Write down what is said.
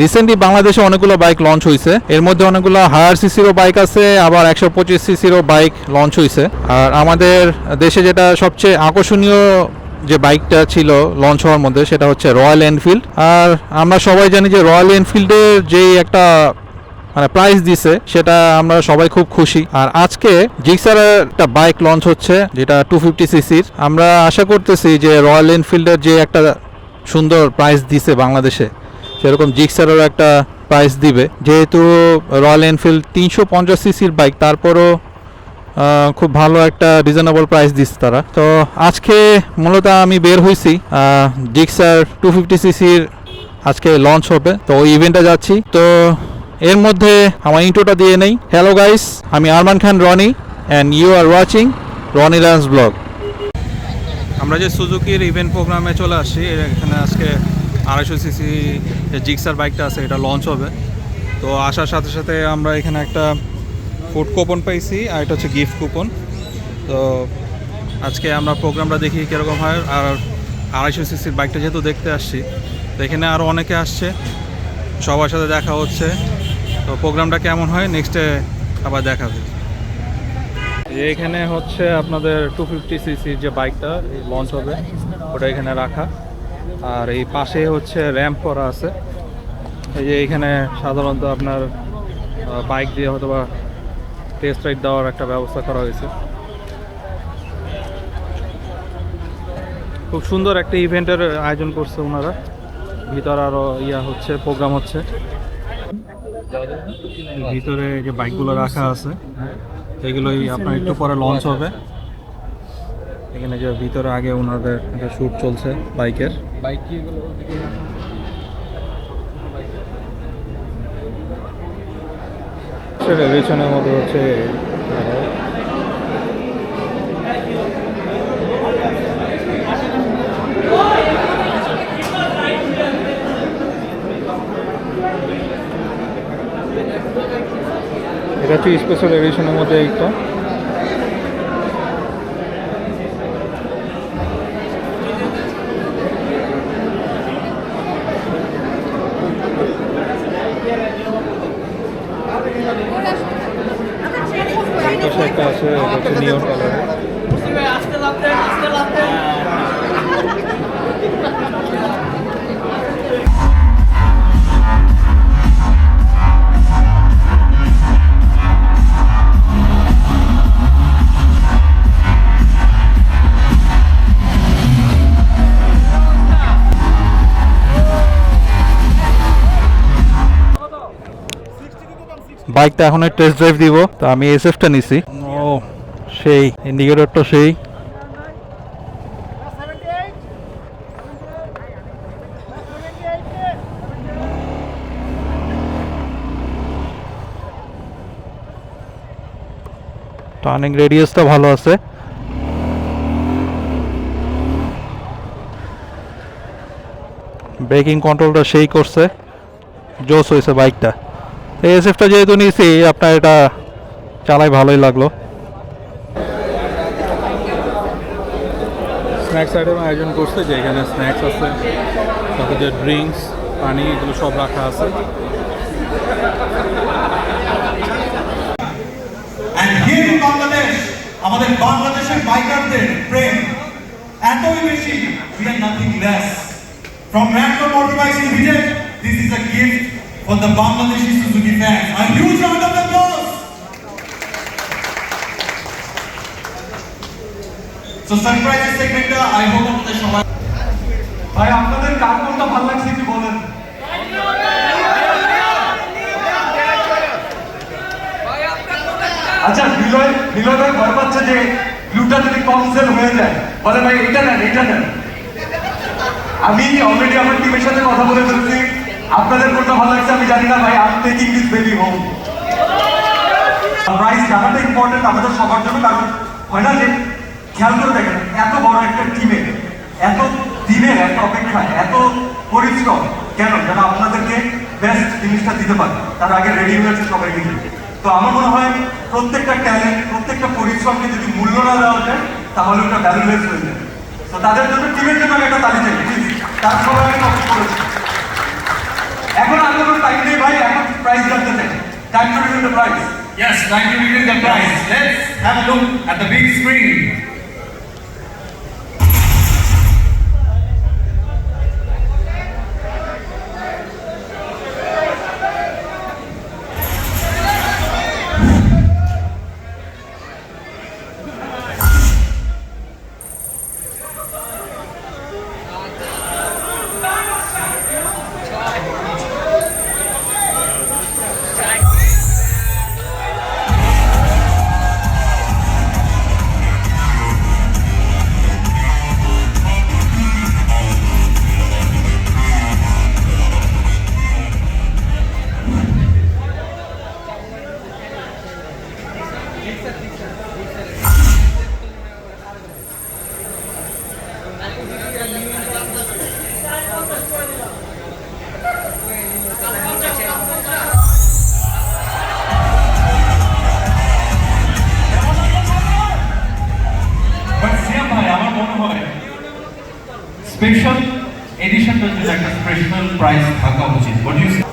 Recently বাংলাদেশে অনেকগুলো bike launch হয়েছে, এর মধ্যে অনেকগুলো হায়ার সিসিরও বাইক আছে, আবার 125 সিসিরও বাইক লঞ্চ হয়েছে। আর আমাদের দেশে যেটা সবচেয়ে আকর্ষণীয় যে বাইকটা ছিল লঞ্চ হওয়ার মধ্যে সেটা হচ্ছে রয়্যাল এনফিল্ড। আর আমরা সবাই জানি যে রয়্যাল এনফিল্ডের যেই একটা মানে প্রাইস দিছে সেটা আমরা সবাই খুব খুশি। আর আজকে জিক্সারের একটা বাইক লঞ্চ হচ্ছে যেটা 250 সিসির। আমরা আশা করতেছি যে রয়্যাল এনফিল্ডের যে একটা সুন্দর প্রাইস দিছে বাংলাদেশে, সেরকম জিক্সারেরও একটা প্রাইস দিবে। যেহেতু রয়্যাল এনফিল্ড 350 সিসির বাইক, তারপরও খুব ভালো একটা রিজনেবল প্রাইস দিচ্ছে তারা। তো আজকে মূলত আমি বের হয়েছি, জিক্সার 250 সিসির আজকে লঞ্চ হবে, তো ওই ইভেন্টে যাচ্ছি। তো এর মধ্যে আমার ইন্ট্রোটা দিয়ে নেই। হ্যালো গাইস, আমি Arman Khan Roni and you are watching Roni dance blog. আমরা যে সুজুকির ইভেন্ট প্রোগ্রামে চলে আসছি, এখানে আজকে 250 সিসি যে জিক্সার বাইকটা আছে এটা লঞ্চ হবে। তো আসার সাথে সাথে আমরা এখানে একটা ফুড কুপন পাইছি, আর এটা হচ্ছে গিফট কুপন। তো আজকে আমরা প্রোগ্রামটা দেখি কীরকম হয়। আর 250 সিসির বাইকটা যেহেতু দেখতে আসছি, তো এখানে আরও অনেকে আসছে, সবার সাথে দেখা হচ্ছে। তো প্রোগ্রামটা কেমন হয় নেক্সটে আবার দেখাবে। এখানে হচ্ছে আপনাদের 250 সিসির যে বাইকটা লঞ্চ হবে ওটা এখানে রাখা, আর এই পাশে হচ্ছে র্যাম্প করা আছে। এই যে এখানে সাধারণত আপনার বাইক দিয়ে হয়তো বা টেস্ট রাইড দেওয়ার একটা ব্যবস্থা করা হয়েছে। খুব সুন্দর একটা ইভেন্টের আয়োজন করছে ওনারা। ভিতর আরও হচ্ছে, প্রোগ্রাম হচ্ছে। ভিতরে যে বাইকগুলো রাখা আছে এগুলোই আপনার একটু পরে লঞ্চ হবে। এখানে যে ভিতরে আগে ওনাদের একটা শ্যুট চলছে বাইকের। সেটা রেশনের মধ্যে হচ্ছে এটা হচ্ছে স্পেশাল এডিশনের মধ্যে একটা। একটা আছে হচ্ছে নিয়ন কালার। বাইকটা এখন টেস্ট ড্রাইভ দিব, তো আমি এসএফটা নিছি। ও সেই ইন্ডিকেটরটা সেই। টার্নিং রেডিয়াসটা ভালো আছে। ব্রেকিং কন্ট্রোলটা সেই করছে, জোস হয়েছে বাইকটা। এসএফটা যেহেতু নিয়েছি, আপনার এটা চালাই ভালোই লাগলো। স্ন্যাক্স আইটেম আয়োজন করছে, যে এখানে স্ন্যাক্স আছে, সাথে যে ড্রিঙ্কস, পানি, এগুলো সব রাখা আছে। আমাদের বাংলাদেশের বাইকারদের প্রেম এতই বেশি, we are nothing less. From Ramco Motorbikes Limited, this is a gift for the Bangladeshi Suzuki fans. A huge round of applause. So surprise segment, I hope আপনাদের সবাই ভাই আপনাদের কার কোনটা ভালো লাগছে একটু বলেন। আচ্ছা, বিলয় ভাই ভয় পাচ্ছে যে ব্লুটা যদি কম সেল হয়ে যায়, বলে ভাই এটা নেন। আমি অলরেডি আমার টিমের সাথে কথা বলে ফেলছি, আপনাদের কোনটা ভালো লাগছে আমি জানি না ভাই। I am taking this baby home. Price জানাটা ইম্পর্টেন্ট আমাদের সবার জন্য, কারণ হয় না যে খেয়াল করে দেখেন এত বড় একটা টিমে এত দিনের একটা অপেক্ষা, এত পরিশ্রম কেন, যেন আপনাদেরকে বেস্ট জিনিসটা দিতে পারে। তার আগে রেডি হয়েছে সবাই মিলে। তো আমার মনে হয় প্রত্যেকটা ট্যালেন্ট, প্রত্যেকটা পরিশ্রমকে যদি মূল্য না দেওয়া যায় তাহলে ওটা ভ্যালুলেস হয়ে যায়। তো তাদের জন্য, টিমের জন্য আমি একটা তালি চাই, তার সবাই আমি কষ্ট করেছি। এখন আর কোনো টাইম নেই ভাই, এখন প্রাইস জানতে চাই। Time to reveal the price. Yes, time to reveal the price. Let's have a look at the big screen. But Siam bhai, আমার মনে হয় স্পেশাল এডিশনটা যেটা একটা স্পেশাল প্রাইস থাকা উচিত। What do you say?